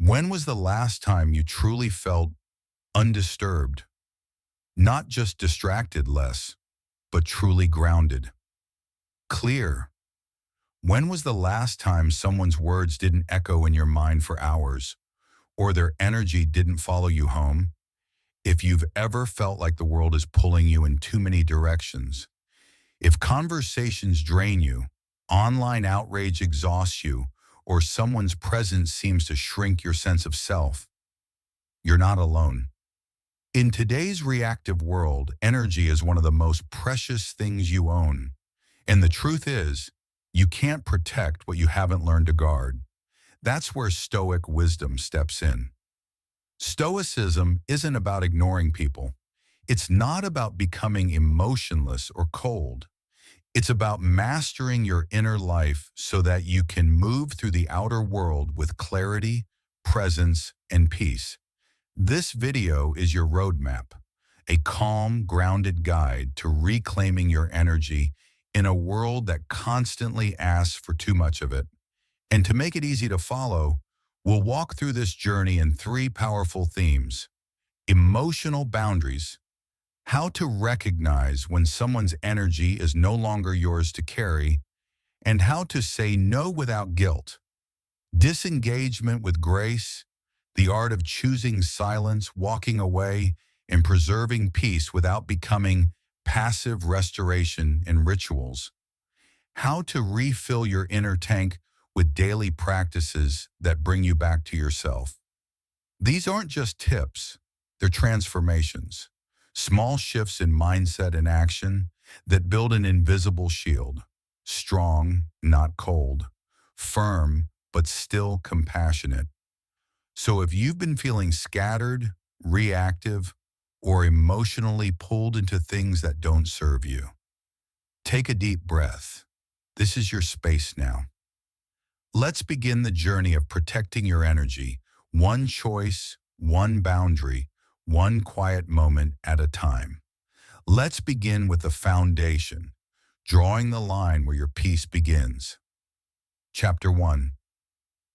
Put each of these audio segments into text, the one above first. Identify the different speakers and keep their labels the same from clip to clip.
Speaker 1: When was the last time you truly felt undisturbed? Not just distracted less, but truly grounded. Clear. When was the last time someone's words didn't echo in your mind for hours, or their energy didn't follow you home? If you've ever felt like the world is pulling you in too many directions, if conversations drain you, online outrage exhausts you, or someone's presence seems to shrink your sense of self, you're not alone. In today's reactive world, energy is one of the most precious things you own. And the truth is, you can't protect what you haven't learned to guard. That's where Stoic wisdom steps in. Stoicism isn't about ignoring people. It's not about becoming emotionless or cold. It's about mastering your inner life so that you can move through the outer world with clarity, presence, and peace. This video is your roadmap, a calm, grounded guide to reclaiming your energy in a world that constantly asks for too much of it. And to make it easy to follow, we'll walk through this journey in three powerful themes: emotional boundaries, how to recognize when someone's energy is no longer yours to carry, and how to say no without guilt, disengagement with grace, the art of choosing silence, walking away, and preserving peace without becoming passive restoration and rituals, how to refill your inner tank with daily practices that bring you back to yourself. These aren't just tips, they're transformations, small shifts in mindset and action that build an invisible shield, strong, not cold, firm, but still compassionate. So if you've been feeling scattered, reactive, or emotionally pulled into things that don't serve you, take a deep breath. This is your space now. Let's begin the journey of protecting your energy, one choice, one boundary, one quiet moment at a time. Let's begin with the foundation, drawing the line where your peace begins. Chapter 1.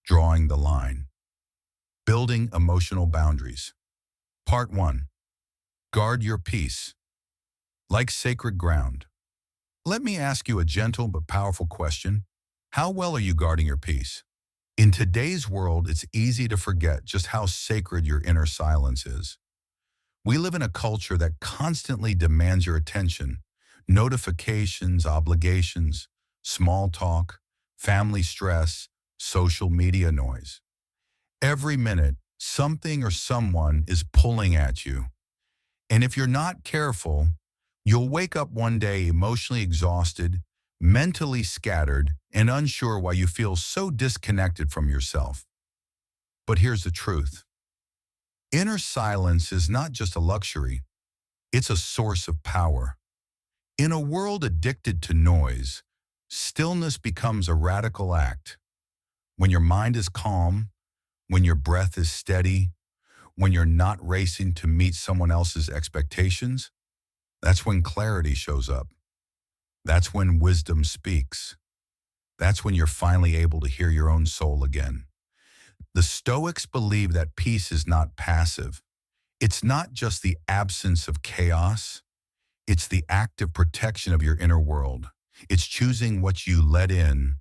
Speaker 1: Drawing the line. Building emotional boundaries. Part 1. Guard your peace. Like sacred ground. Let me ask you a gentle but powerful question. How well are you guarding your peace? In today's world, it's easy to forget just how sacred your inner silence is. We live in a culture that constantly demands your attention. Notifications, obligations, small talk, family stress, social media noise. Every minute, something or someone is pulling at you. And if you're not careful, you'll wake up one day emotionally exhausted, mentally scattered, and unsure why you feel so disconnected from yourself. But here's the truth. Inner silence is not just a luxury, it's a source of power. In a world addicted to noise, stillness becomes a radical act. When your mind is calm, when your breath is steady, when you're not racing to meet someone else's expectations, that's when clarity shows up. That's when wisdom speaks. That's when you're finally able to hear your own soul again. The Stoics believe that peace is not passive. It's not just the absence of chaos. It's the active protection of your inner world. It's choosing what you let in,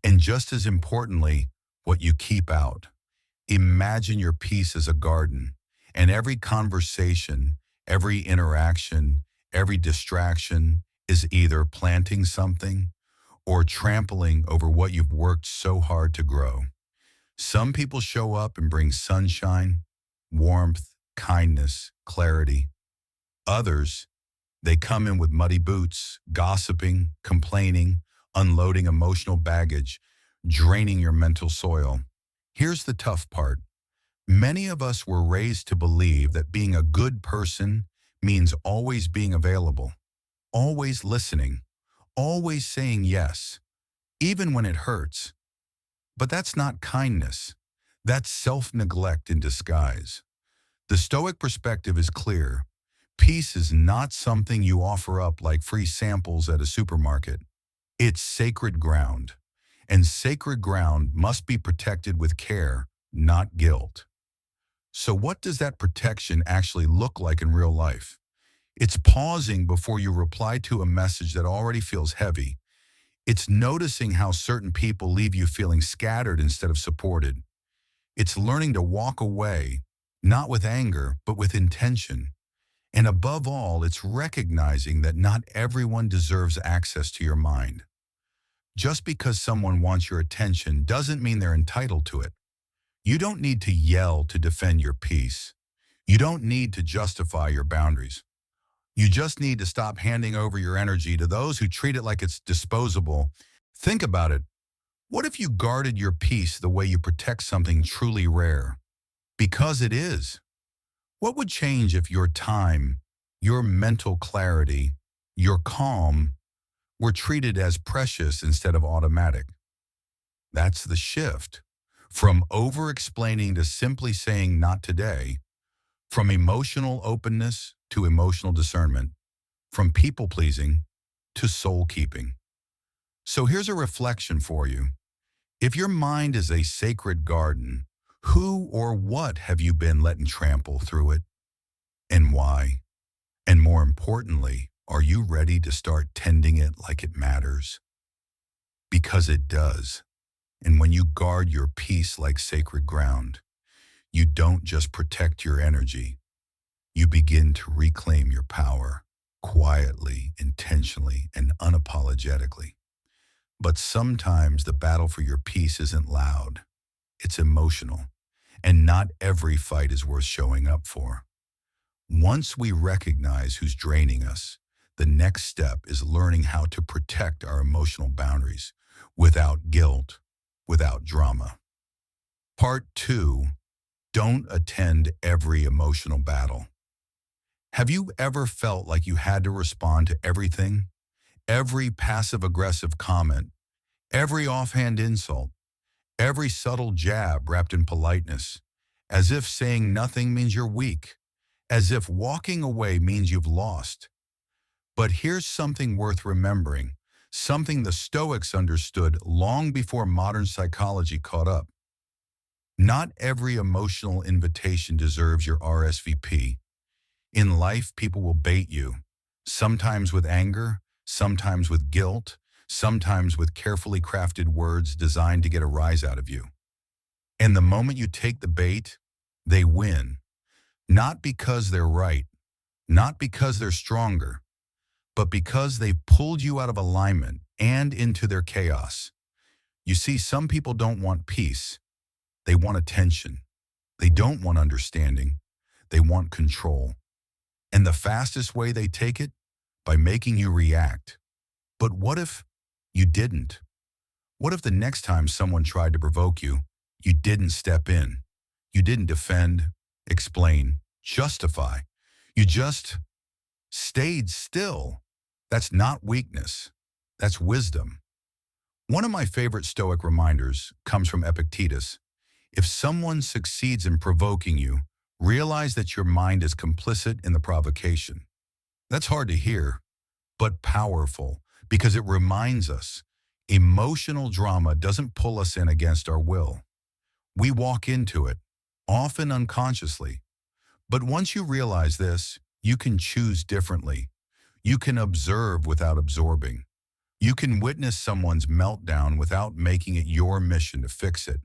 Speaker 1: and just as importantly, what you keep out. Imagine your peace as a garden, and every conversation, every interaction, every distraction is either planting something or trampling over what you've worked so hard to grow. Some people show up and bring sunshine, warmth, kindness, clarity. Others, they come in with muddy boots, gossiping, complaining, unloading emotional baggage, draining your mental soil. Here's the tough part. Many of us were raised to believe that being a good person means always being available, always listening, always saying yes, even when it hurts. But that's not kindness. That's self-neglect in disguise. The Stoic perspective is clear. Peace is not something you offer up like free samples at a supermarket. It's sacred ground. And sacred ground must be protected with care, not guilt. So what does that protection actually look like in real life? It's pausing before you reply to a message that already feels heavy. It's noticing how certain people leave you feeling scattered instead of supported. It's learning to walk away, not with anger, but with intention. And above all, it's recognizing that not everyone deserves access to your mind. Just because someone wants your attention doesn't mean they're entitled to it. You don't need to yell to defend your peace. You don't need to justify your boundaries. You just need to stop handing over your energy to those who treat it like it's disposable. Think about it. What if you guarded your peace the way you protect something truly rare? Because it is. What would change if your time, your mental clarity, your calm were treated as precious instead of automatic? That's the shift. From over-explaining to simply saying not today, from emotional openness to emotional discernment, from people-pleasing to soul-keeping. So here's a reflection for you. If your mind is a sacred garden, who or what have you been letting trample through it, and why? And more importantly, are you ready to start tending it like it matters? Because it does. And when you guard your peace like sacred ground, you don't just protect your energy. You begin to reclaim your power quietly, intentionally, and unapologetically. But sometimes the battle for your peace isn't loud. It's emotional. And not every fight is worth showing up for. Once we recognize who's draining us, the next step is learning how to protect our emotional boundaries without guilt, without drama. Part 2, don't attend every emotional battle. Have you ever felt like you had to respond to everything? Every passive-aggressive comment, every offhand insult, every subtle jab wrapped in politeness, as if saying nothing means you're weak, as if walking away means you've lost. But here's something worth remembering, something the Stoics understood long before modern psychology caught up. Not every emotional invitation deserves your RSVP. In life, people will bait you, sometimes with anger, sometimes with guilt, sometimes with carefully crafted words designed to get a rise out of you. And the moment you take the bait, they win. Not because they're right, not because they're stronger, but because they've pulled you out of alignment and into their chaos. You see, some people don't want peace. They want attention. They don't want understanding. They want control. And the fastest way they take it? By making you react. But what if you didn't? What if the next time someone tried to provoke you, you didn't step in? You didn't defend, explain, justify. You just stayed still. That's not weakness. That's wisdom. One of my favorite Stoic reminders comes from Epictetus. If someone succeeds in provoking you, realize that your mind is complicit in the provocation. That's hard to hear, but powerful, because it reminds us emotional drama doesn't pull us in against our will. We walk into it, often unconsciously. But once you realize this, you can choose differently. You can observe without absorbing. You can witness someone's meltdown without making it your mission to fix it,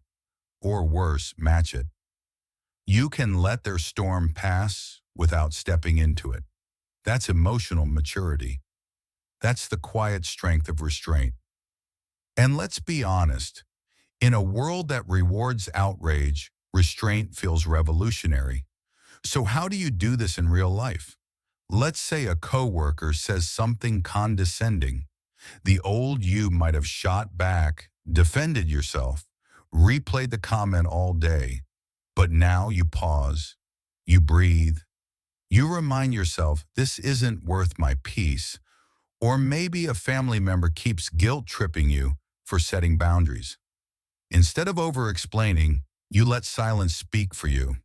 Speaker 1: or worse, match it. You can let their storm pass without stepping into it. That's emotional maturity. That's the quiet strength of restraint. And let's be honest, in a world that rewards outrage, restraint feels revolutionary. So how do you do this in real life? Let's say a coworker says something condescending. The old you might have shot back, defended yourself, replayed the comment all day. But now you pause, you breathe, you remind yourself this isn't worth my peace. Or maybe a family member keeps guilt-tripping you for setting boundaries. Instead of over-explaining, you let silence speak for you.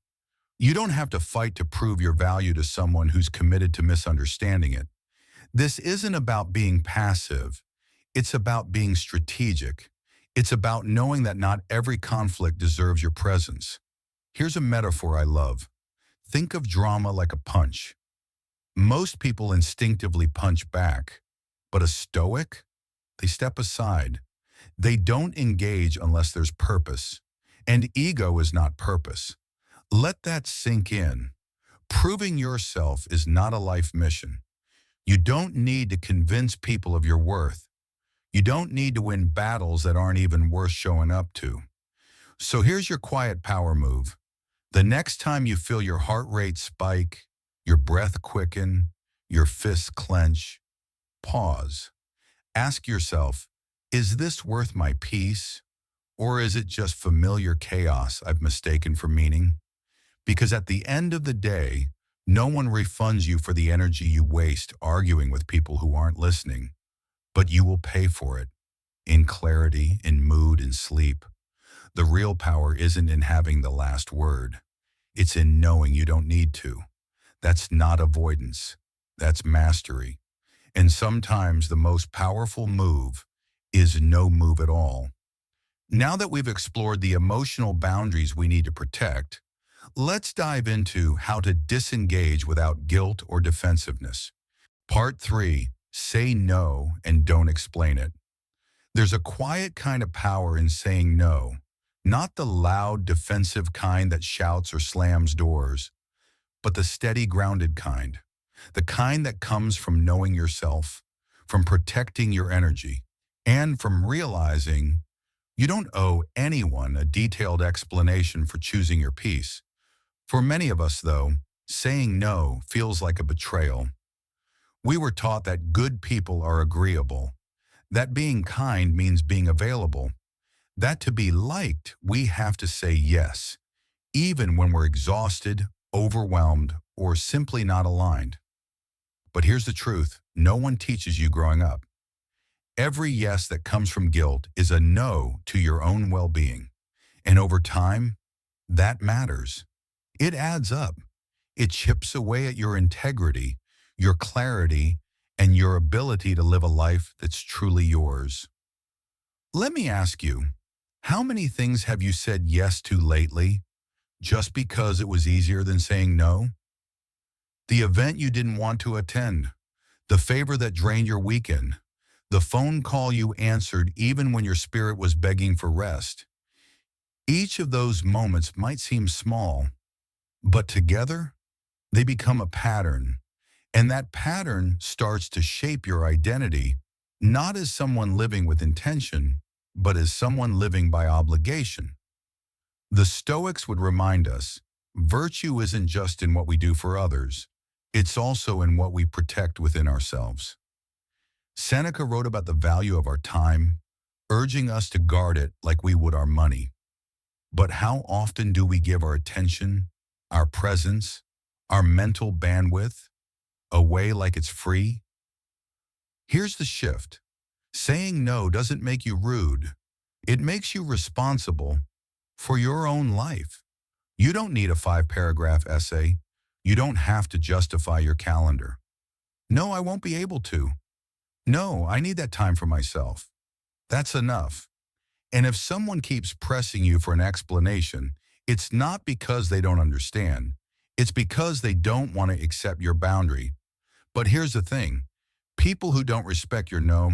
Speaker 1: You don't have to fight to prove your value to someone who's committed to misunderstanding it. This isn't about being passive. It's about being strategic. It's about knowing that not every conflict deserves your presence. Here's a metaphor I love. Think of drama like a punch. Most people instinctively punch back, but a stoic, they step aside. They don't engage unless there's purpose. And ego is not purpose. Let that sink in. Proving yourself is not a life mission. You don't need to convince people of your worth. You don't need to win battles that aren't even worth showing up to. So here's your quiet power move. The next time you feel your heart rate spike, your breath quicken, your fists clench, pause. Ask yourself, is this worth my peace? Or is it just familiar chaos I've mistaken for meaning? Because at the end of the day, no one refunds you for the energy you waste arguing with people who aren't listening, but you will pay for it in clarity, in mood, in sleep. The real power isn't in having the last word. It's in knowing you don't need to. That's not avoidance. That's mastery. And sometimes the most powerful move is no move at all. Now that we've explored the emotional boundaries we need to protect, let's dive into how to disengage without guilt or defensiveness. Part 3, say no and don't explain it. There's a quiet kind of power in saying no, not the loud, defensive kind that shouts or slams doors, but the steady, grounded kind. The kind that comes from knowing yourself, from protecting your energy, and from realizing you don't owe anyone a detailed explanation for choosing your peace. For many of us, though, saying no feels like a betrayal. We were taught that good people are agreeable, that being kind means being available, that to be liked, we have to say yes, even when we're exhausted, overwhelmed, or simply not aligned. But here's the truth, no one teaches you growing up. Every yes that comes from guilt is a no to your own well-being. And over time, that matters. It adds up. It chips away at your integrity, your clarity, and your ability to live a life that's truly yours. Let me ask you, how many things have you said yes to lately just because it was easier than saying no? The event you didn't want to attend, the favor that drained your weekend, the phone call you answered even when your spirit was begging for rest. Each of those moments might seem small, but together, they become a pattern. And that pattern starts to shape your identity, not as someone living with intention, but as someone living by obligation. The Stoics would remind us, virtue isn't just in what we do for others, it's also in what we protect within ourselves. Seneca wrote about the value of our time, urging us to guard it like we would our money. But how often do we give our attention, our presence, our mental bandwidth away like it's free? Here's the shift. Saying no doesn't make you rude. It makes you responsible for your own life. You don't need a 5-paragraph essay. You don't have to justify your calendar. No, I won't be able to. No, I need that time for myself. That's enough. And if someone keeps pressing you for an explanation, it's not because they don't understand. It's because they don't want to accept your boundary. But here's the thing. People who don't respect your no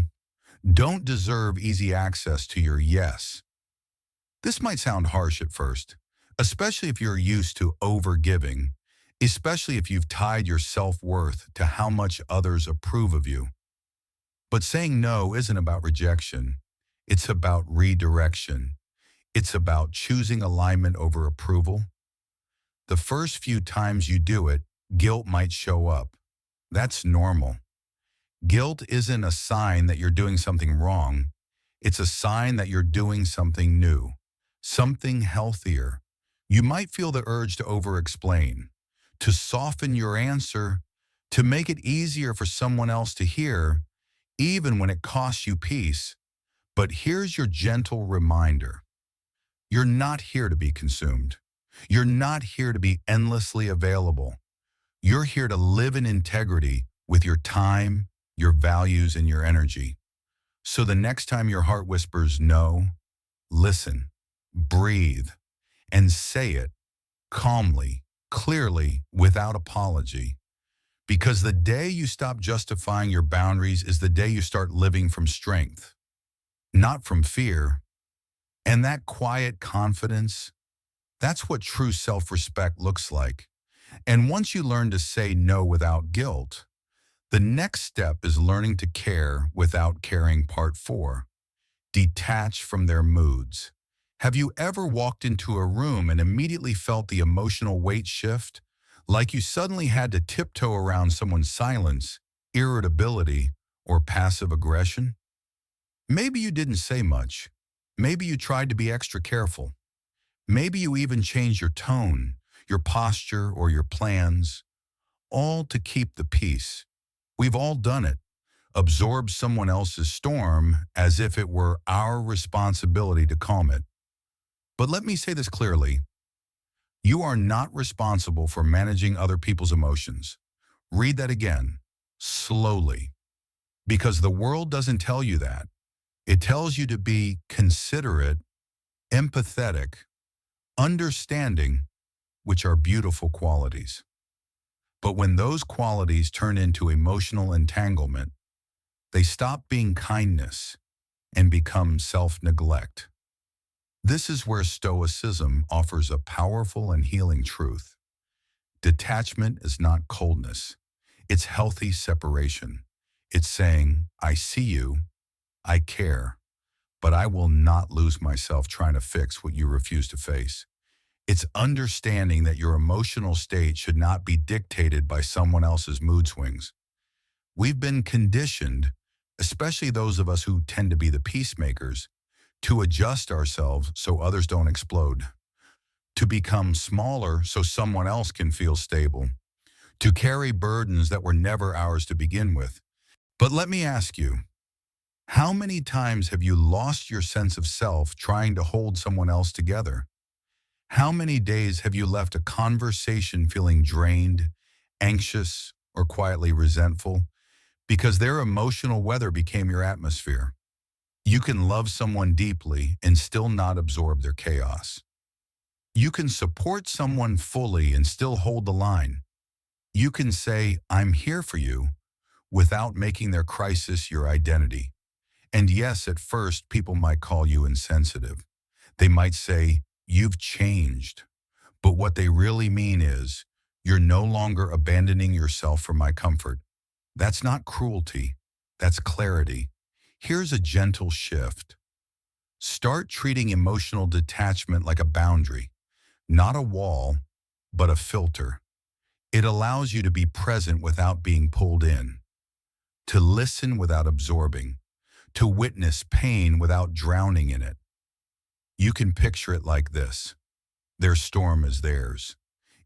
Speaker 1: don't deserve easy access to your yes. This might sound harsh at first, especially if you're used to overgiving, especially if you've tied your self-worth to how much others approve of you. But saying no isn't about rejection. It's about redirection. It's about choosing alignment over approval. The first few times you do it, guilt might show up. That's normal. Guilt isn't a sign that you're doing something wrong. It's a sign that you're doing something new, something healthier. You might feel the urge to over-explain, to soften your answer, to make it easier for someone else to hear, even when it costs you peace. But here's your gentle reminder. You're not here to be consumed. You're not here to be endlessly available. You're here to live in integrity with your time, your values, and your energy. So the next time your heart whispers no, Listen, breathe, and say it calmly, clearly, without apology. Because the day you stop justifying your boundaries is the day you start living from strength, not from fear. And that quiet confidence, that's what true self-respect looks like. And once you learn to say no without guilt, the next step is learning to care without caring. Part 4. Detach from their moods. Have you ever walked into a room and immediately felt the emotional weight shift? Like you suddenly had to tiptoe around someone's silence, irritability, or passive aggression? Maybe you didn't say much. Maybe you tried to be extra careful. Maybe you even changed your tone, your posture, or your plans, all to keep the peace. We've all done it. Absorb someone else's storm as if it were our responsibility to calm it. But let me say this clearly. You are not responsible for managing other people's emotions. Read that again, slowly, because the world doesn't tell you that. It tells you to be considerate, empathetic, understanding, which are beautiful qualities. But when those qualities turn into emotional entanglement, they stop being kindness and become self-neglect. This is where Stoicism offers a powerful and healing truth. Detachment is not coldness. It's healthy separation. It's saying, I see you, I care, but I will not lose myself trying to fix what you refuse to face. It's understanding that your emotional state should not be dictated by someone else's mood swings. We've been conditioned, especially those of us who tend to be the peacemakers, to adjust ourselves so others don't explode, to become smaller so someone else can feel stable, to carry burdens that were never ours to begin with. But let me ask you, how many times have you lost your sense of self trying to hold someone else together? How many days have you left a conversation feeling drained, anxious, or quietly resentful because their emotional weather became your atmosphere? You can love someone deeply and still not absorb their chaos. You can support someone fully and still hold the line. You can say, I'm here for you, without making their crisis your identity. And yes, at first, people might call you insensitive. They might say, you've changed. But what they really mean is, you're no longer abandoning yourself for my comfort. That's not cruelty. That's clarity. Here's a gentle shift. Start treating emotional detachment like a boundary, not a wall, but a filter. It allows you to be present without being pulled in, to listen without absorbing, to witness pain without drowning in it. You can picture it like this. Their storm is theirs.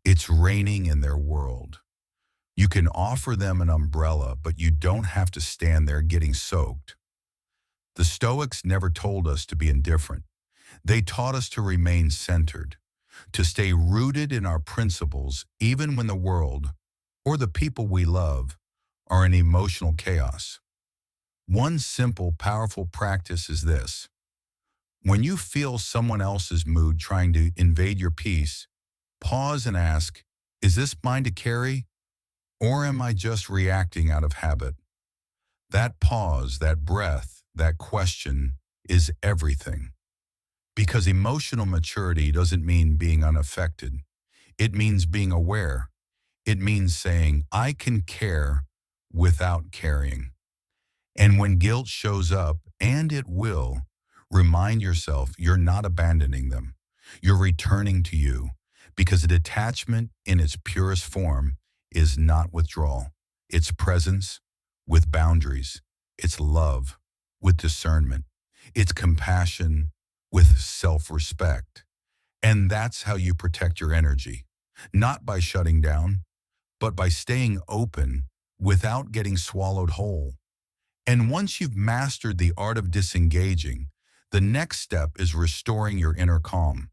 Speaker 1: It's raining in their world. You can offer them an umbrella, but you don't have to stand there getting soaked. The Stoics never told us to be indifferent. They taught us to remain centered, to stay rooted in our principles even when the world, or the people we love, are in emotional chaos. One simple, powerful practice is this. When you feel someone else's mood trying to invade your peace, pause and ask, is this mine to carry, or am I just reacting out of habit? That pause, that breath, that question is everything. Because emotional maturity doesn't mean being unaffected. It means being aware. It means saying, I can care without carrying. And when guilt shows up, and it will, remind yourself you're not abandoning them. You're returning to you, because a detachment in its purest form is not withdrawal. It's presence with boundaries. It's love with discernment. It's compassion with self-respect. And that's how you protect your energy, not by shutting down, but by staying open without getting swallowed whole. And once you've mastered the art of disengaging, the next step is restoring your inner calm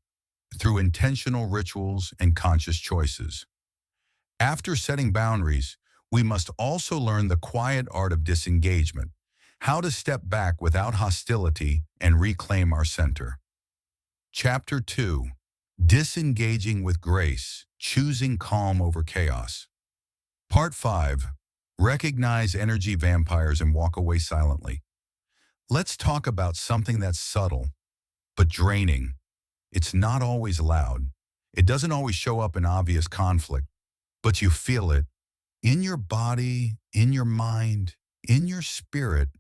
Speaker 1: through intentional rituals and conscious choices. After setting boundaries, we must also learn the quiet art of disengagement, how to step back without hostility and reclaim our center. Chapter 2. Disengaging with Grace, Choosing Calm Over Chaos. Part 5. Recognize energy vampires and walk away silently. Let's talk about something that's subtle, but draining. It's not always loud. It doesn't always show up in obvious conflict, but you feel it in your body, in your mind, in your spirit,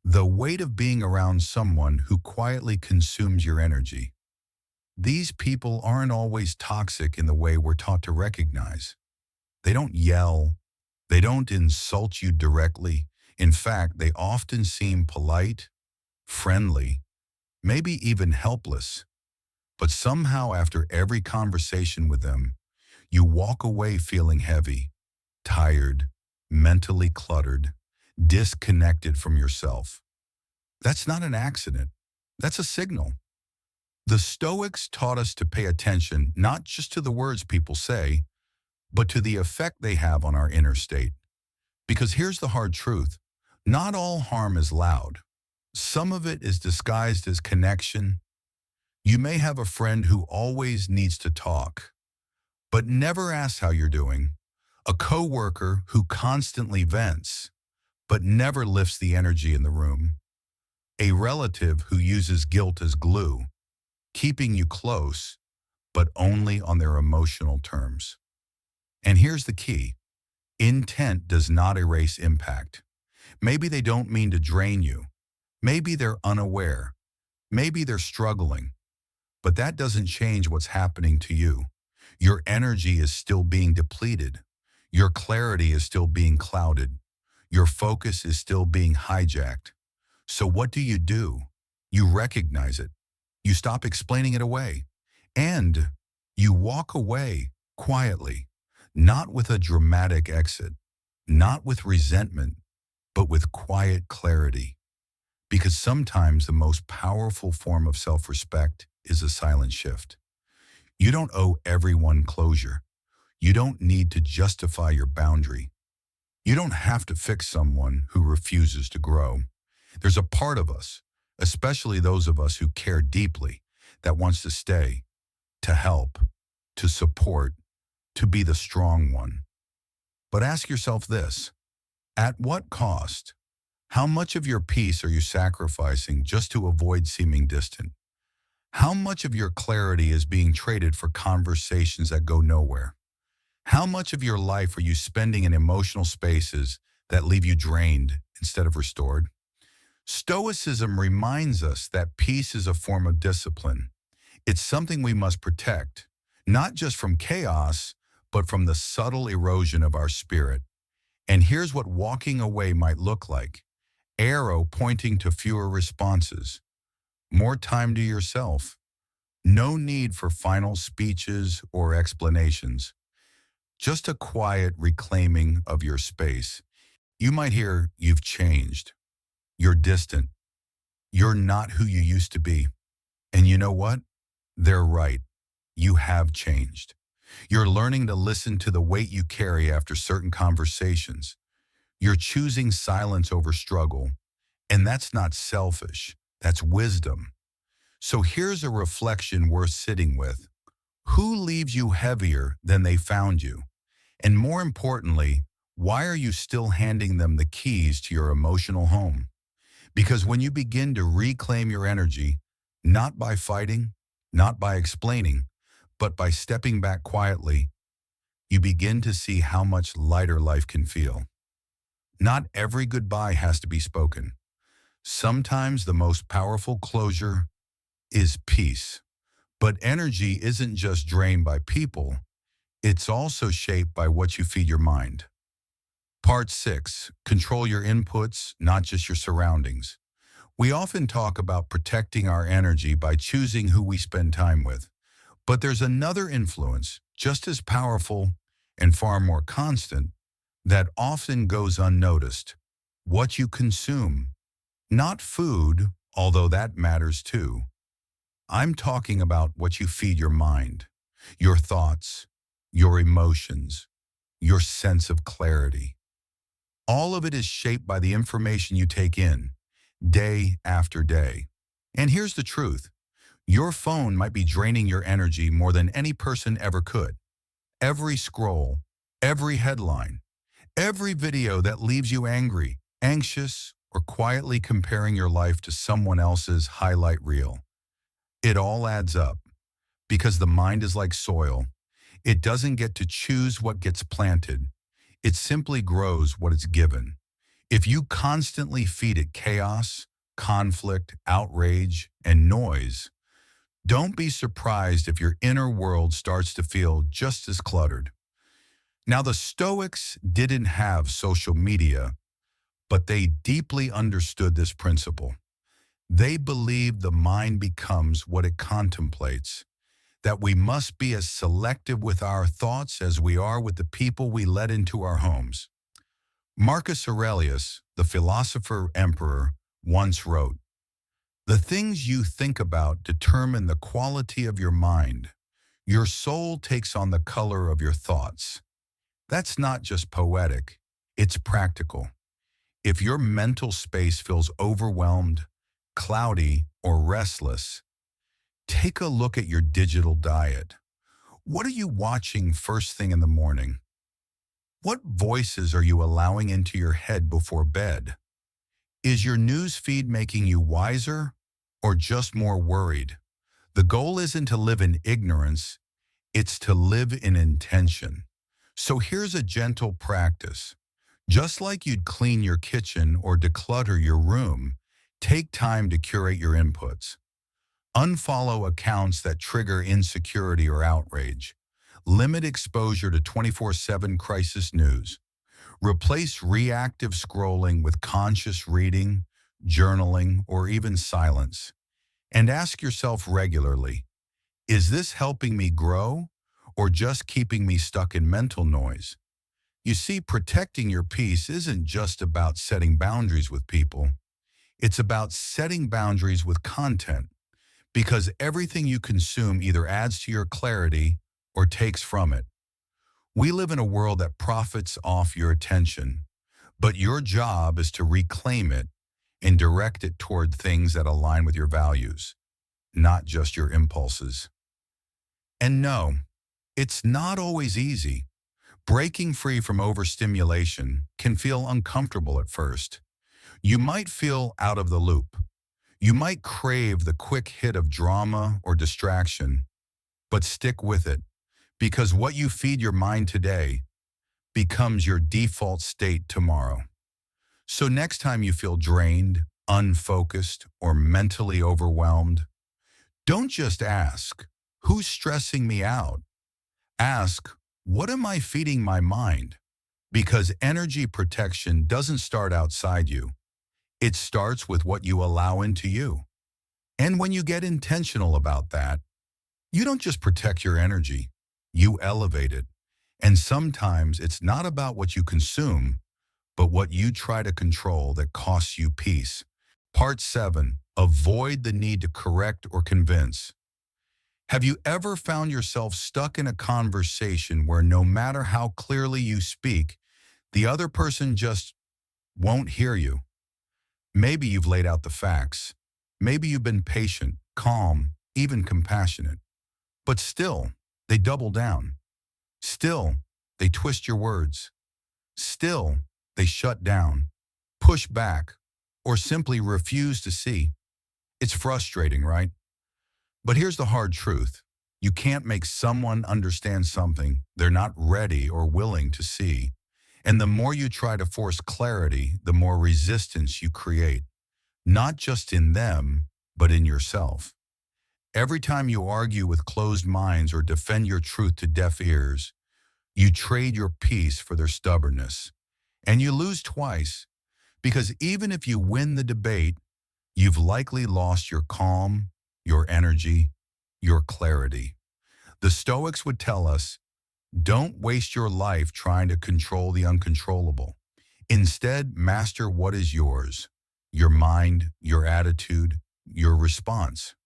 Speaker 1: the weight of being around someone who quietly consumes your energy. These people aren't always toxic in the way we're taught to recognize. They don't yell. They don't insult you directly. In fact, they often seem polite, friendly, maybe even helpless. But somehow after every conversation with them, you walk away feeling heavy, tired, mentally cluttered, disconnected from yourself. That's not an accident. That's a signal. The Stoics taught us to pay attention not just to the words people say, but to the effect they have on our inner state. Because here's the hard truth. Not all harm is loud. Some of it is disguised as connection. You may have a friend who always needs to talk, but never asks how you're doing. A coworker who constantly vents, but never lifts the energy in the room. A relative who uses guilt as glue, keeping you close, but only on their emotional terms. And here's the key. Intent does not erase impact. Maybe they don't mean to drain you. Maybe they're unaware. Maybe they're struggling. But that doesn't change what's happening to you. Your energy is still being depleted. Your clarity is still being clouded. Your focus is still being hijacked. So what do? You recognize it. You stop explaining it away. And you walk away quietly, not with a dramatic exit, not with resentment, but with quiet clarity. Because sometimes the most powerful form of self-respect is a silent shift. You don't owe everyone closure. You don't need to justify your boundary. You don't have to fix someone who refuses to grow. There's a part of us, especially those of us who care deeply, that wants to stay, to help, to support, to be the strong one. But ask yourself this: at what cost? How much of your peace are you sacrificing just to avoid seeming distant? How much of your clarity is being traded for conversations that go nowhere? How much of your life are you spending in emotional spaces that leave you drained instead of restored? Stoicism reminds us that peace is a form of discipline. It's something we must protect, not just from chaos, but from the subtle erosion of our spirit. And here's what walking away might look like. Arrow pointing to fewer responses. More time to yourself. No need for final speeches or explanations. Just a quiet reclaiming of your space. You might hear, "You've changed. You're distant. You're not who you used to be." And you know what? They're right. You have changed. You're learning to listen to the weight you carry after certain conversations. You're choosing silence over struggle. And that's not selfish. That's wisdom. So here's a reflection worth sitting with. Who leaves you heavier than they found you? And more importantly, why are you still handing them the keys to your emotional home? Because when you begin to reclaim your energy, not by fighting, not by explaining, but by stepping back quietly, you begin to see how much lighter life can feel. Not every goodbye has to be spoken. Sometimes the most powerful closure is peace. But energy isn't just drained by people, it's also shaped by what you feed your mind. Part 6. Control your inputs, not just your surroundings. We often talk about protecting our energy by choosing who we spend time with. But there's another influence, just as powerful and far more constant, that often goes unnoticed. What you consume. Not food, although that matters too. I'm talking about what you feed your mind, your thoughts, your emotions, your sense of clarity. All of it is shaped by the information you take in, day after day. And here's the truth. Your phone might be draining your energy more than any person ever could. Every scroll, every headline, every video that leaves you angry, anxious, or quietly comparing your life to someone else's highlight reel. It all adds up because the mind is like soil. It doesn't get to choose what gets planted. It simply grows what it's given. If you constantly feed it chaos, conflict, outrage, and noise, don't be surprised if your inner world starts to feel just as cluttered. Now, the Stoics didn't have social media, but they deeply understood this principle. They believed the mind becomes what it contemplates, that we must be as selective with our thoughts as we are with the people we let into our homes. Marcus Aurelius, the philosopher emperor, once wrote, "The things you think about determine the quality of your mind. Your soul takes on the color of your thoughts." That's not just poetic, it's practical. If your mental space feels overwhelmed, cloudy, or restless, take a look at your digital diet. What are you watching first thing in the morning? What voices are you allowing into your head before bed? Is your news feed making you wiser or just more worried? The goal isn't to live in ignorance, it's to live in intention. So here's a gentle practice. Just like you'd clean your kitchen or declutter your room, take time to curate your inputs. Unfollow accounts that trigger insecurity or outrage. Limit exposure to 24/7 crisis news. Replace reactive scrolling with conscious reading, journaling, or even silence. And ask yourself regularly, is this helping me grow or just keeping me stuck in mental noise? You see, protecting your peace isn't just about setting boundaries with people. It's about setting boundaries with content, because everything you consume either adds to your clarity or takes from it. We live in a world that profits off your attention, but your job is to reclaim it and direct it toward things that align with your values, not just your impulses. And no, it's not always easy. Breaking free from overstimulation can feel uncomfortable at first. You might feel out of the loop. You might crave the quick hit of drama or distraction, but stick with it, because what you feed your mind today becomes your default state tomorrow. So next time you feel drained, unfocused, or mentally overwhelmed, don't just ask, "Who's stressing me out?" Ask, "What am I feeding my mind?" Because energy protection doesn't start outside you. It starts with what you allow into you. And when you get intentional about that, you don't just protect your energy, you elevate it. And sometimes it's not about what you consume, but what you try to control that costs you peace. Part 7. Avoid the need to correct or convince. Have you ever found yourself stuck in a conversation where no matter how clearly you speak, the other person just won't hear you? Maybe you've laid out the facts. Maybe you've been patient, calm, even compassionate. But still, they double down. Still, they twist your words. Still, they shut down, push back, or simply refuse to see. It's frustrating, right? But here's the hard truth. You can't make someone understand something they're not ready or willing to see. And the more you try to force clarity, the more resistance you create, not just in them, but in yourself. Every time you argue with closed minds or defend your truth to deaf ears, you trade your peace for their stubbornness. And you lose twice, because even if you win the debate, you've likely lost your calm, your energy, your clarity. The Stoics would tell us, don't waste your life trying to control the uncontrollable. Instead, master what is yours, your mind, your attitude, your response.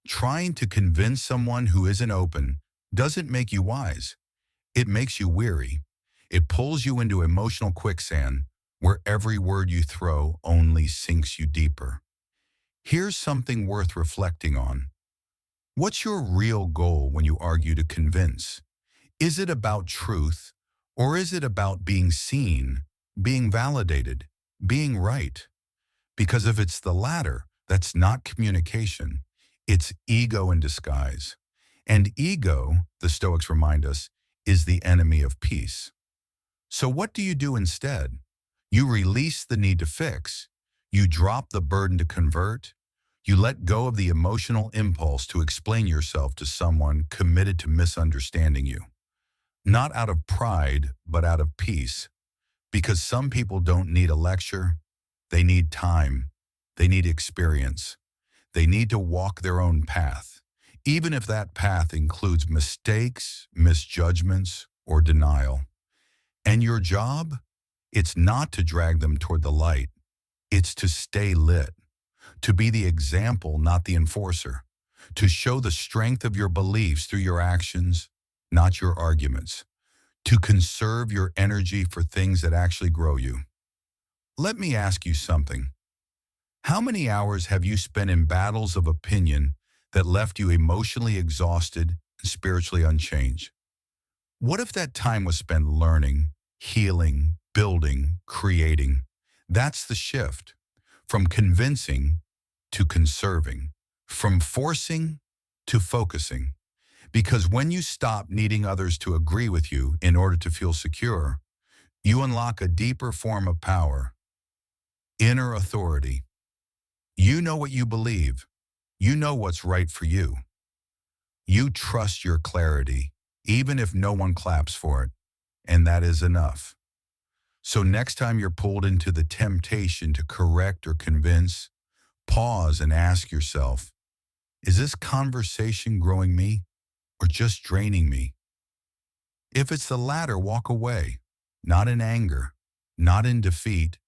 Speaker 1: Trying to convince someone who isn't open doesn't make you wise. It makes you weary. It pulls you into emotional quicksand where every word you throw only sinks you deeper. Here's something worth reflecting on. What's your real goal when you argue to convince? Is it about truth, or is it about being seen, being validated, being right? Because if it's the latter, that's not communication. It's ego in disguise. And ego, the Stoics remind us, is the enemy of peace. So what do you do instead? You release the need to fix. You drop the burden to convert. You let go of the emotional impulse to explain yourself to someone committed to misunderstanding you. Not out of pride, but out of peace. Because some people don't need a lecture. They need time. They need experience. They need to walk their own path, even if that path includes mistakes, misjudgments, or denial. And your job? It's not to drag them toward the light. It's to stay lit, to be the example, not the enforcer, to show the strength of your beliefs through your actions, not your arguments, to conserve your energy for things that actually grow you. Let me ask you something. How many hours have you spent in battles of opinion that left you emotionally exhausted and spiritually unchanged? What if that time was spent learning, healing, building, creating? That's the shift. From convincing to conserving. From forcing to focusing. Because when you stop needing others to agree with you in order to feel secure, you unlock a deeper form of power. Inner authority. You know what you believe. You know what's right for you. You trust your clarity, even if no one claps for it. And that is enough. So next time you're pulled into the temptation to correct or convince, pause and ask yourself, is this conversation growing me or just draining me? If it's the latter, walk away, not in anger, not in defeat,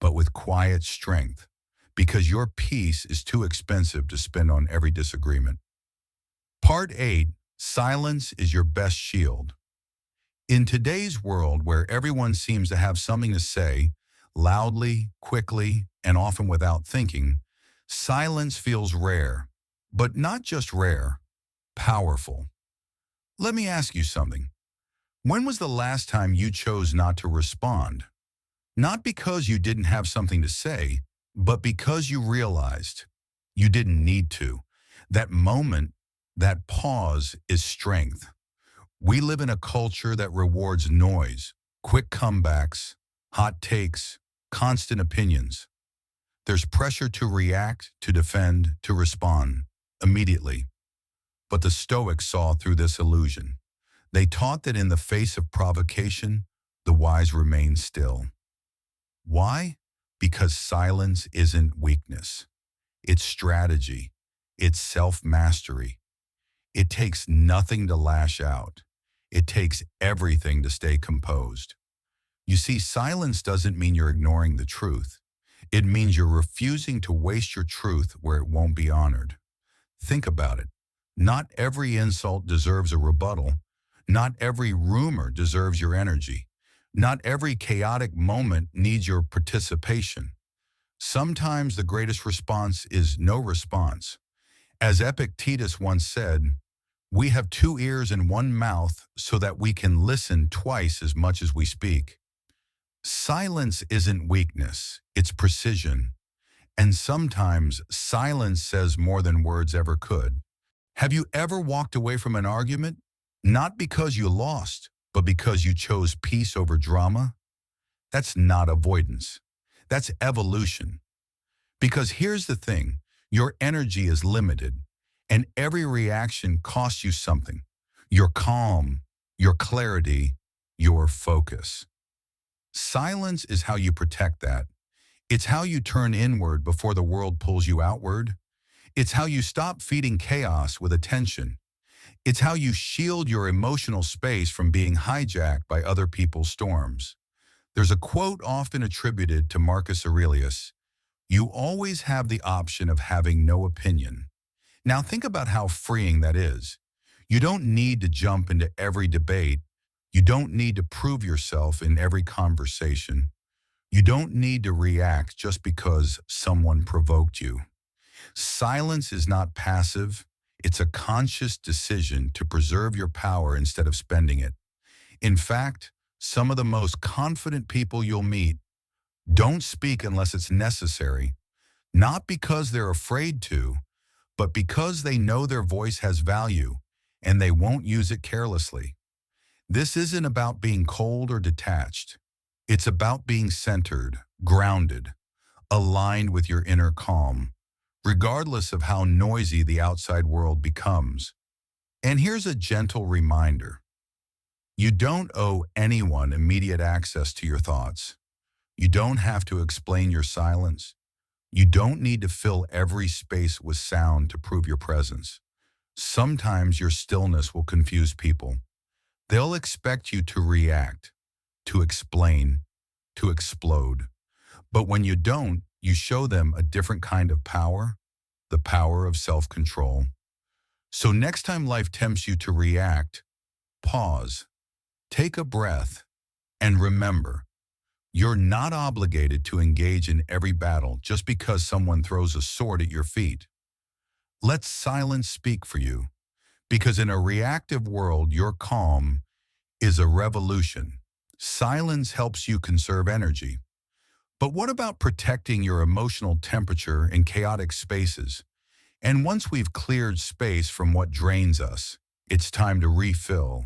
Speaker 1: but with quiet strength, because your peace is too expensive to spend on every disagreement. Part 8, silence is your best shield. In today's world where everyone seems to have something to say, loudly, quickly, and often without thinking, silence feels rare, but not just rare, powerful. Let me ask you something. When was the last time you chose not to respond? Not because you didn't have something to say, but because you realized you didn't need to. That moment, that pause is strength. We live in a culture that rewards noise, quick comebacks, hot takes, constant opinions. There's pressure to react, to defend, to respond immediately. But the Stoics saw through this illusion. They taught that in the face of provocation, the wise remain still. Why? Because silence isn't weakness. It's strategy. It's self-mastery. It takes nothing to lash out. It takes everything to stay composed. You see, silence doesn't mean you're ignoring the truth. It means you're refusing to waste your truth where it won't be honored. Think about it. Not every insult deserves a rebuttal. Not every rumor deserves your energy. Not every chaotic moment needs your participation. Sometimes the greatest response is no response. As Epictetus once said, we have 2 ears and 1 mouth so that we can listen twice as much as we speak. Silence isn't weakness, it's precision. And sometimes silence says more than words ever could. Have you ever walked away from an argument? Not because you lost, but because you chose peace over drama? That's not avoidance. That's evolution. Because here's the thing, your energy is limited, and every reaction costs you something. Your calm, your clarity, your focus. Silence is how you protect that. It's how you turn inward before the world pulls you outward. It's how you stop feeding chaos with attention. It's how you shield your emotional space from being hijacked by other people's storms. There's a quote often attributed to Marcus Aurelius: "You always have the option of having no opinion." Now think about how freeing that is. You don't need to jump into every debate. You don't need to prove yourself in every conversation. You don't need to react just because someone provoked you. Silence is not passive. It's a conscious decision to preserve your power instead of spending it. In fact, some of the most confident people you'll meet don't speak unless it's necessary, not because they're afraid to, but because they know their voice has value and they won't use it carelessly. This isn't about being cold or detached. It's about being centered, grounded, aligned with your inner calm, regardless of how noisy the outside world becomes. And here's a gentle reminder. You don't owe anyone immediate access to your thoughts. You don't have to explain your silence. You don't need to fill every space with sound to prove your presence. Sometimes your stillness will confuse people. They'll expect you to react, to explain, to explode. But when you don't, you show them a different kind of power, the power of self-control. So next time life tempts you to react, pause, take a breath, and remember, you're not obligated to engage in every battle just because someone throws a sword at your feet. Let silence speak for you, because in a reactive world, your calm is a revolution. Silence helps you conserve energy. But what about protecting your emotional temperature in chaotic spaces? And once we've cleared space from what drains us, it's time to refill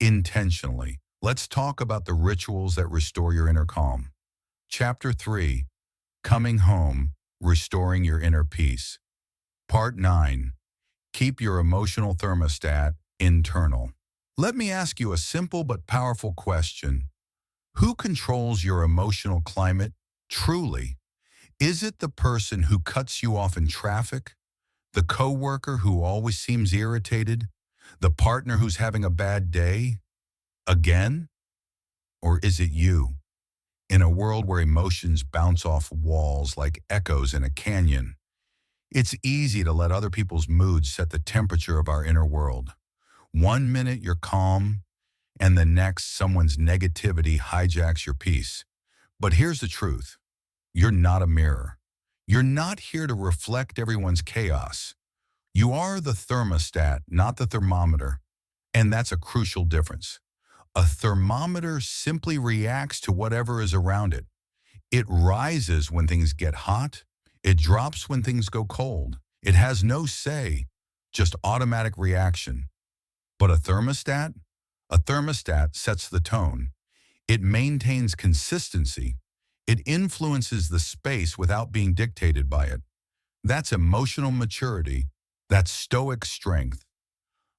Speaker 1: intentionally. Let's talk about the rituals that restore your inner calm. Chapter 3, Coming Home, Restoring Your Inner Peace. Part 9, Keep Your Emotional Thermostat Internal. Let me ask you a simple but powerful question. Who controls your emotional climate truly? Is it the person who cuts you off in traffic? The coworker who always seems irritated? The partner who's having a bad day? Again? Or is it you? In a world where emotions bounce off walls like echoes in a canyon, it's easy to let other people's moods set the temperature of our inner world. One minute you're calm, and the next someone's negativity hijacks your peace. But here's the truth. You're not a mirror. You're not here to reflect everyone's chaos. You are the thermostat, not the thermometer. And that's a crucial difference. A thermometer simply reacts to whatever is around it. It rises when things get hot. It drops when things go cold. It has no say, just automatic reaction. But a thermostat? A thermostat sets the tone. It maintains consistency. It influences the space without being dictated by it. That's emotional maturity. That's Stoic strength.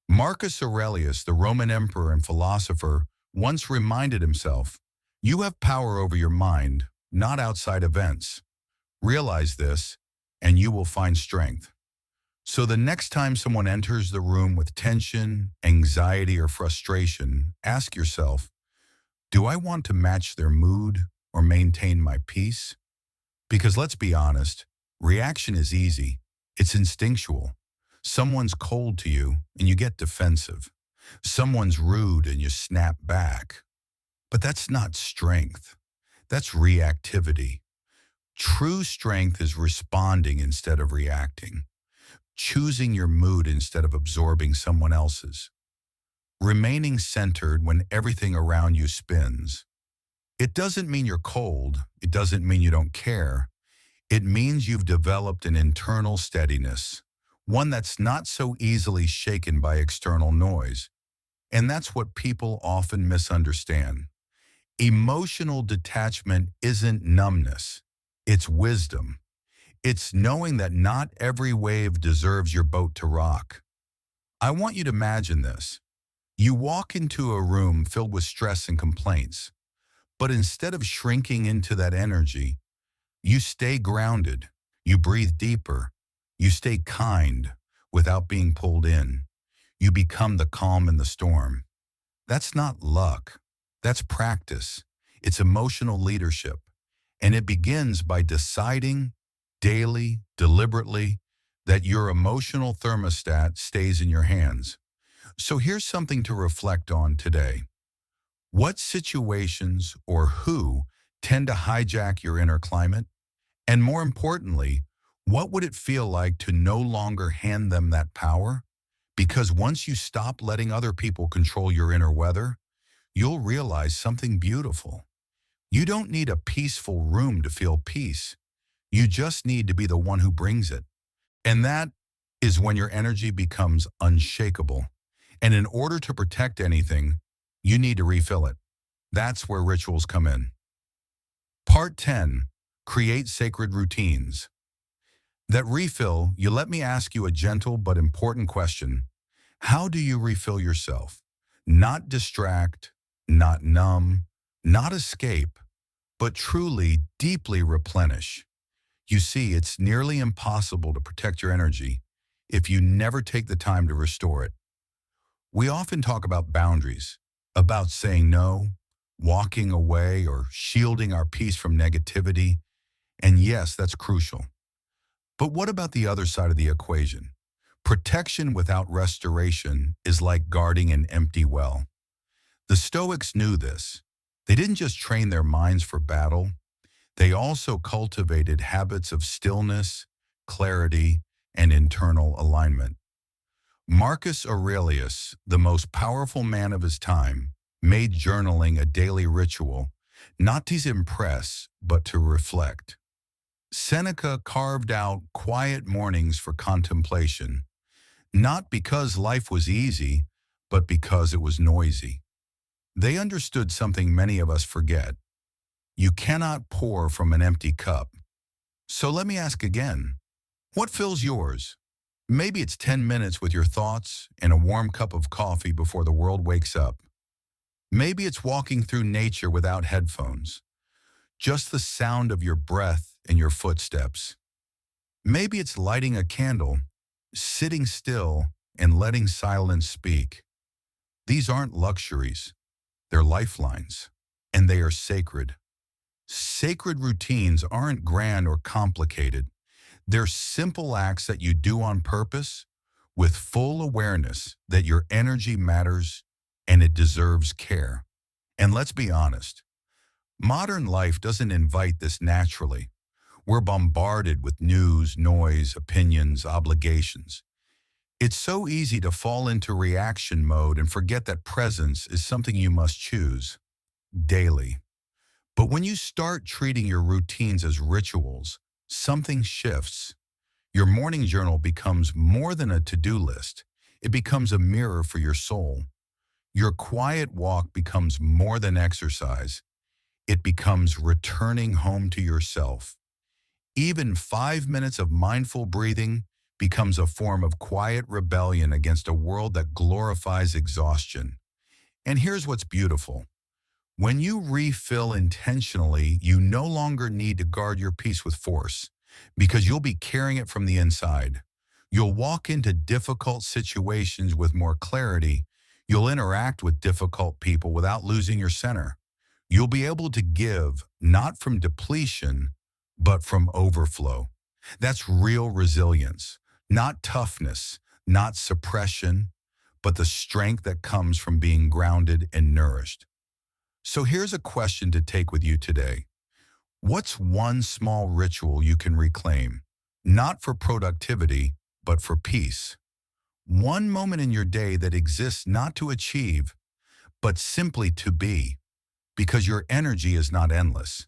Speaker 1: Marcus Aurelius, the Roman emperor and philosopher, once reminded himself, "You have power over your mind, not outside events. Realize this, and you will find strength." So the next time someone enters the room with tension, anxiety, or frustration, ask yourself, do I want to match their mood or maintain my peace? Because let's be honest, reaction is easy. It's instinctual. Someone's cold to you and you get defensive. Someone's rude and you snap back. But that's not strength. That's reactivity. True strength is responding instead of reacting. Choosing your mood instead of absorbing someone else's. Remaining centered when everything around you spins. It doesn't mean you're cold. It doesn't mean you don't care. It means you've developed an internal steadiness, one that's not so easily shaken by external noise. And that's what people often misunderstand. Emotional detachment isn't numbness. It's wisdom. It's knowing that not every wave deserves your boat to rock. I want you to imagine this. You walk into a room filled with stress and complaints, but instead of shrinking into that energy, you stay grounded, you breathe deeper, you stay kind without being pulled in. You become the calm in the storm. That's not luck. That's practice. It's emotional leadership. And it begins by deciding daily, deliberately, that your emotional thermostat stays in your hands. So here's something to reflect on today. What situations or who tend to hijack your inner climate? And more importantly, what would it feel like to no longer hand them that power? Because once you stop letting other people control your inner weather, you'll realize something beautiful. You don't need a peaceful room to feel peace. You just need to be the one who brings it. And that is when your energy becomes unshakable. And in order to protect anything, you need to refill it. That's where rituals come in. Part 10, create sacred routines. That refill, you let me ask you a gentle but important question. How do you refill yourself? Not distract, not numb, not escape, but truly, deeply replenish. You see, it's nearly impossible to protect your energy if you never take the time to restore it. We often talk about boundaries, about saying no, walking away, or shielding our peace from negativity. And yes, that's crucial. But what about the other side of the equation? Protection without restoration is like guarding an empty well. The Stoics knew this. They didn't just train their minds for battle, they also cultivated habits of stillness, clarity, and internal alignment. Marcus Aurelius, the most powerful man of his time, made journaling a daily ritual, not to impress, but to reflect. Seneca carved out quiet mornings for contemplation, not because life was easy, but because it was noisy. They understood something many of us forget. You cannot pour from an empty cup. So let me ask again, what fills yours? Maybe it's 10 minutes with your thoughts and a warm cup of coffee before the world wakes up. Maybe it's walking through nature without headphones, just the sound of your breath and your footsteps. Maybe it's lighting a candle, sitting still, and letting silence speak. These aren't luxuries, they're lifelines, and they are sacred. Sacred routines aren't grand or complicated. They're simple acts that you do on purpose with full awareness that your energy matters and it deserves care. And let's be honest, modern life doesn't invite this naturally. We're bombarded with news, noise, opinions, obligations. It's so easy to fall into reaction mode and forget that presence is something you must choose daily. But when you start treating your routines as rituals, something shifts. Your morning journal becomes more than a to-do list. It becomes a mirror for your soul. Your quiet walk becomes more than exercise. It becomes returning home to yourself. Even 5 minutes of mindful breathing becomes a form of quiet rebellion against a world that glorifies exhaustion. And here's what's beautiful. When you refill intentionally, you no longer need to guard your peace with force, because you'll be carrying it from the inside. You'll walk into difficult situations with more clarity. You'll interact with difficult people without losing your center. You'll be able to give, not from depletion, but from overflow. That's real resilience, not toughness, not suppression, but the strength that comes from being grounded and nourished. So here's a question to take with you today. What's one small ritual you can reclaim, not for productivity, but for peace? One moment in your day that exists not to achieve, but simply to be, because your energy is not endless,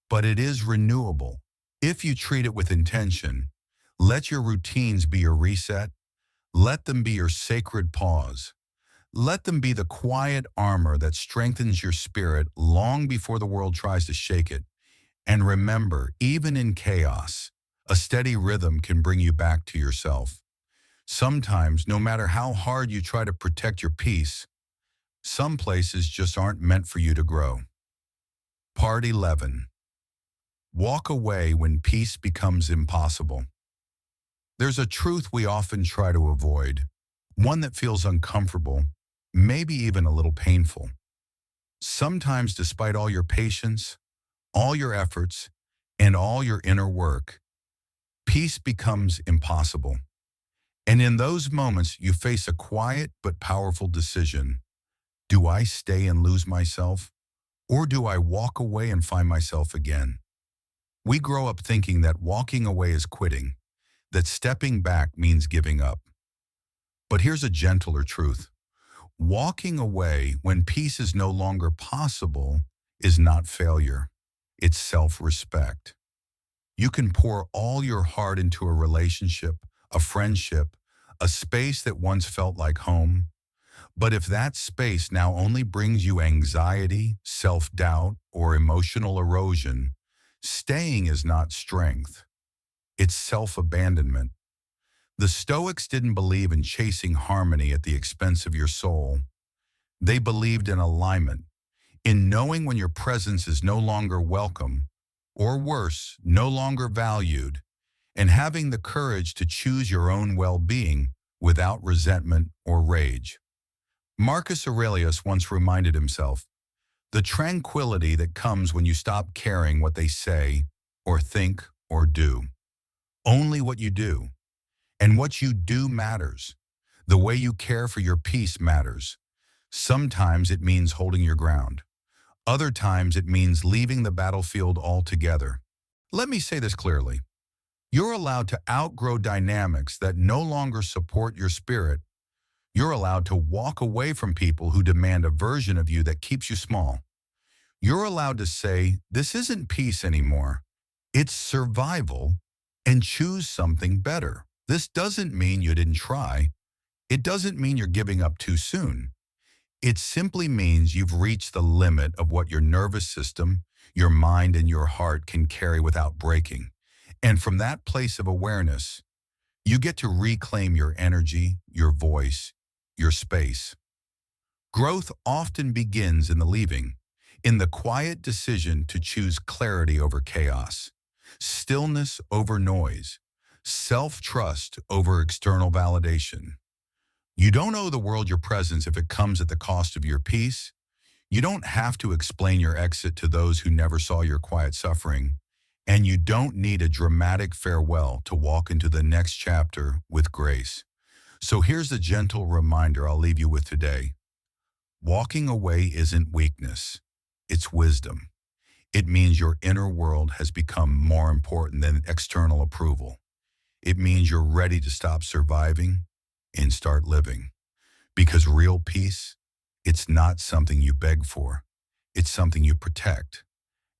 Speaker 1: but it is renewable. If you treat it with intention, let your routines be your reset, let them be your sacred pause. Let them be the quiet armor that strengthens your spirit long before the world tries to shake it. And remember, even in chaos, a steady rhythm can bring you back to yourself. Sometimes, no matter how hard you try to protect your peace, some places just aren't meant for you to grow. Part 11. Walk away when peace becomes impossible. There's a truth we often try to avoid, one that feels uncomfortable, maybe even a little painful. Sometimes, despite all your patience, all your efforts, and all your inner work, peace becomes impossible. And in those moments, you face a quiet but powerful decision. Do I stay and lose myself, or do I walk away and find myself again? We grow up thinking that walking away is quitting, that stepping back means giving up. But here's a gentler truth. Walking away when peace is no longer possible is not failure. It's self-respect. You can pour all your heart into a relationship, a friendship, a space that once felt like home. But if that space now only brings you anxiety, self-doubt, or emotional erosion, staying is not strength. It's self-abandonment. The Stoics didn't believe in chasing harmony at the expense of your soul. They believed in alignment, in knowing when your presence is no longer welcome, or worse, no longer valued, and having the courage to choose your own well-being without resentment or rage. Marcus Aurelius once reminded himself, the tranquility that comes when you stop caring what they say or think or do. Only what you do. And what you do matters. The way you care for your peace matters. Sometimes it means holding your ground. Other times it means leaving the battlefield altogether. Let me say this clearly. You're allowed to outgrow dynamics that no longer support your spirit. You're allowed to walk away from people who demand a version of you that keeps you small. You're allowed to say, this isn't peace anymore. It's survival, and choose something better. This doesn't mean you didn't try. It doesn't mean you're giving up too soon. It simply means you've reached the limit of what your nervous system, your mind, and your heart can carry without breaking. And from that place of awareness, you get to reclaim your energy, your voice, your space. Growth often begins in the leaving, in the quiet decision to choose clarity over chaos, stillness over noise, self-trust over external validation. You don't owe the world your presence if it comes at the cost of your peace. You don't have to explain your exit to those who never saw your quiet suffering. And you don't need a dramatic farewell to walk into the next chapter with grace. So here's the gentle reminder I'll leave you with today. Walking away isn't weakness. It's wisdom. It means your inner world has become more important than external approval. It means you're ready to stop surviving and start living. Because real peace, it's not something you beg for. It's something you protect.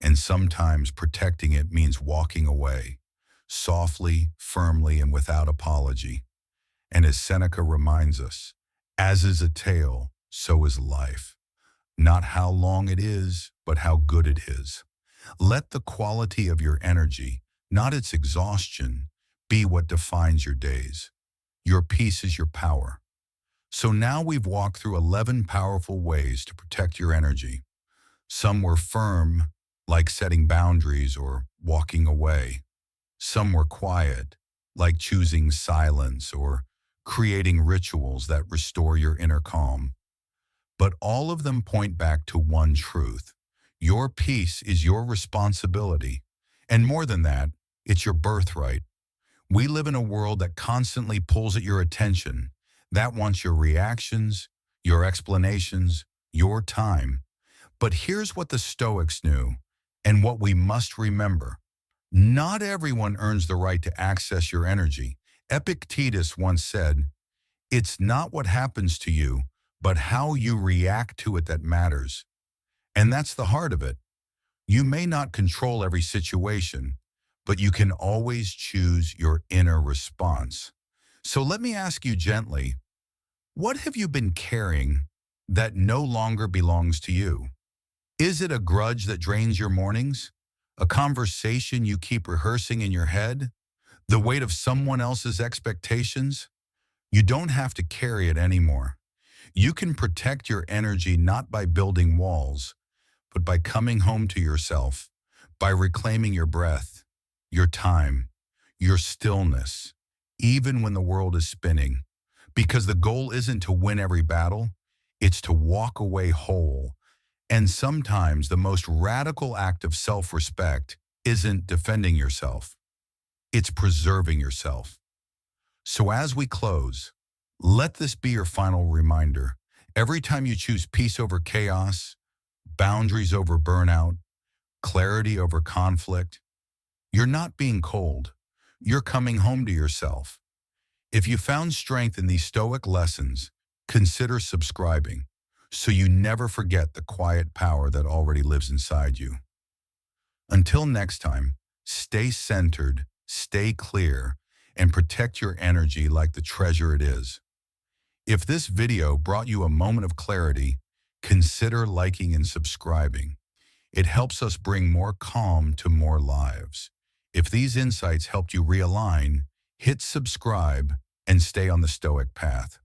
Speaker 1: And sometimes protecting it means walking away, softly, firmly, and without apology. And as Seneca reminds us, as is a tale, so is life. Not how long it is, but how good it is. Let the quality of your energy, not its exhaustion, be what defines your days. Your peace is your power. So now we've walked through 11 powerful ways to protect your energy. Some were firm, like setting boundaries or walking away. Some were quiet, like choosing silence or creating rituals that restore your inner calm. But all of them point back to one truth. Your peace is your responsibility. And more than that, it's your birthright. We live in a world that constantly pulls at your attention, that wants your reactions, your explanations, your time. But here's what the Stoics knew, and what we must remember. Not everyone earns the right to access your energy. Epictetus once said, "It's not what happens to you, but how you react to it that matters." And that's the heart of it. You may not control every situation, but you can always choose your inner response. So let me ask you gently, what have you been carrying that no longer belongs to you? Is it a grudge that drains your mornings? A conversation you keep rehearsing in your head? The weight of someone else's expectations? You don't have to carry it anymore. You can protect your energy not by building walls, but by coming home to yourself, by reclaiming your breath, your time, your stillness, even when the world is spinning. Because the goal isn't to win every battle, it's to walk away whole. And sometimes the most radical act of self-respect isn't defending yourself, it's preserving yourself. So as we close, let this be your final reminder. Every time you choose peace over chaos, boundaries over burnout, clarity over conflict, you're not being cold. You're coming home to yourself. If you found strength in these Stoic lessons, consider subscribing so you never forget the quiet power that already lives inside you. Until next time, stay centered, stay clear, and protect your energy like the treasure it is. If this video brought you a moment of clarity, consider liking and subscribing. It helps us bring more calm to more lives. If these insights helped you realign, hit subscribe and stay on the Stoic path.